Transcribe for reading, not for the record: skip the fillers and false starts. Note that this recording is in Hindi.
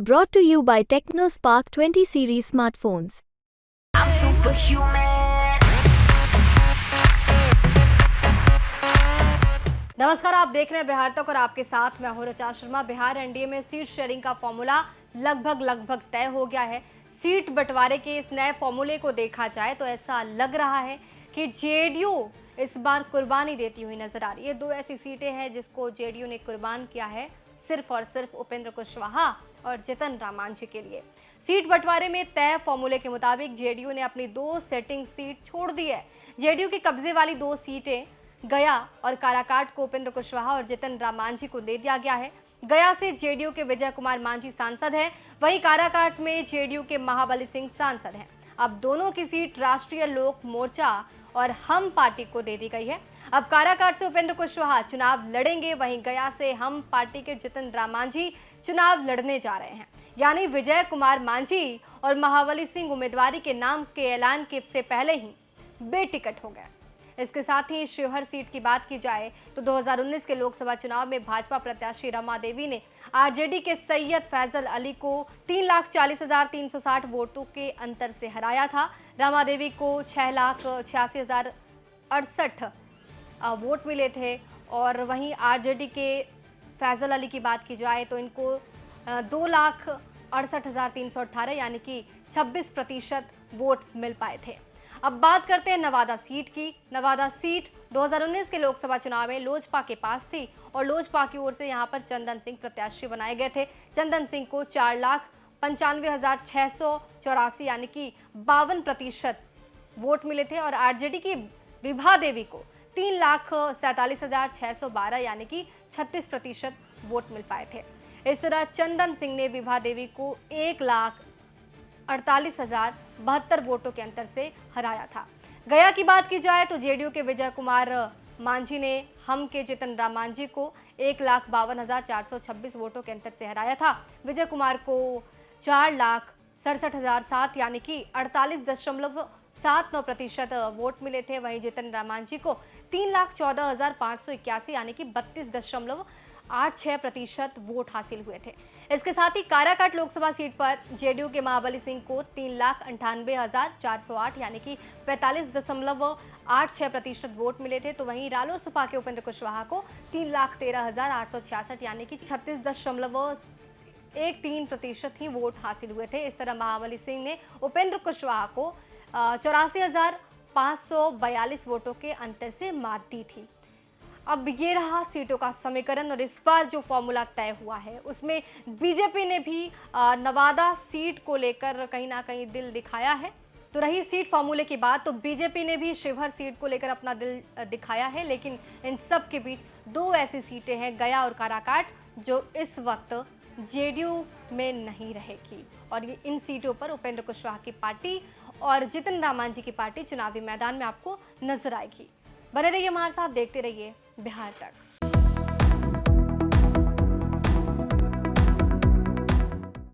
Brought to you by TechnoSpark 20 series smartphones. I'm superhuman. नमस्कार, आप देख रहे हैं बिहार तक और आपके साथ मैं हूं ऋचा शर्मा। बिहार एनडीए में सीट शेयरिंग का फॉर्मूला लगभग तय हो गया है। सीट बंटवारे के इस नए फॉर्मूले को देखा जाए तो ऐसा लग रहा है कि जेडीयू इस बार कुर्बानी देती हुई नजर आ रही है। दो ऐसी सीटें हैं जिसको जेडीयू ने कुर्बान किया है सिर्फ और सिर्फ उपेंद्र कुशवाहा और जितन राम मांझी के लिए। सीट बंटवारे में तय फॉर्मूले के मुताबिक जेडीयू ने अपनी दो सेटिंग सीट छोड़ दी है। जेडीयू के कब्जे वाली दो सीटें गया और काराकाट को उपेंद्र कुशवाहा और जितन राम मांझी को दे दिया गया है। गया से जेडीयू के विजय कुमार मांझी सांसद हैं, वहीं काराकाट में जेडीयू के महाबली सिंह सांसद हैं। अब दोनों की सीट राष्ट्रीय लोक मोर्चा और हम पार्टी को दे दी गई है। अब काराकाट से उपेंद्र कुशवाहा चुनाव लड़ेंगे, वहीं गया से हम पार्टी के जितन राम मांझी चुनाव लड़ने जा रहे हैं। यानी विजय कुमार मांझी और महाबली सिंह उम्मीदवारी के नाम के ऐलान के से पहले ही बेटिकट हो गए। इसके साथ ही शिवहर सीट की बात की जाए तो 2019 के लोकसभा चुनाव में भाजपा प्रत्याशी रमा देवी ने आरजेडी के सैयद फैजल अली को 3,40,360 वोटों के अंतर से हराया था। रमा देवी को 6,86,068 वोट मिले थे और वहीं आरजेडी के फैजल अली की बात की जाए तो इनको 2,68,318 यानी कि 26% वोट मिल पाए थे। अब बात करते हैं नवादा सीट की। नवादा सीट 2019 के लोकसभा चुनाव में लोजपा के पास थी और लोजपा की ओर से यहां पर चंदन सिंह प्रत्याशी बनाए गए थे। चंदन सिंह को 4,95,684 यानी कि 52% वोट मिले थे और आरजेडी की विभा देवी को 3,47,612 यानी कि 36% वोट मिल पाए थे। इस तरह चंदन सिंह ने विभा देवी को 1,48,072 वोटों के अंतर से हराया था। गया की बात की जाए तो जेडीयू के विजय कुमार मांझी ने हम के जितन राम मांझी को 1,52,426 वोटों के अंतर से हराया था। विजय कुमार को 4,67,007 यानी कि 48.79% वोट मिले थे। वहीं जितन राम मांझी को 3,14,581 यानी कि 32.86% वोट हासिल हुए थे। इसके साथ ही काराकाट लोकसभा सीट पर जेडीयू के महाबली सिंह को 3,98,408 यानी कि 45.86% वोट मिले थे। तो वहीं रालोसपा के उपेंद्र कुशवाहा को 3,13,866 यानी कि 36.13% ही वोट हासिल हुए थे। इस तरह महाबली सिंह ने उपेंद्र कुशवाहा को 84,542 वोटों के अंतर से मात दी थी। अब ये रहा सीटों का समीकरण और इस बार जो फॉर्मूला तय हुआ है उसमें बीजेपी ने भी नवादा सीट को लेकर कहीं ना कहीं दिल दिखाया है। तो रही सीट फॉर्मूले की बात तो बीजेपी ने भी शिवहर सीट को लेकर अपना दिल दिखाया है, लेकिन इन सब के बीच दो ऐसी सीटें हैं गया और काराकाट जो इस वक्त जेडीयू में नहीं रहेगी और ये इन सीटों पर उपेंद्र कुशवाहा की पार्टी और जितन राम मांझी की पार्टी चुनावी मैदान में आपको नजर आएगी। बने रहिए हमारे साथ, देखते रहिए बिहार तक।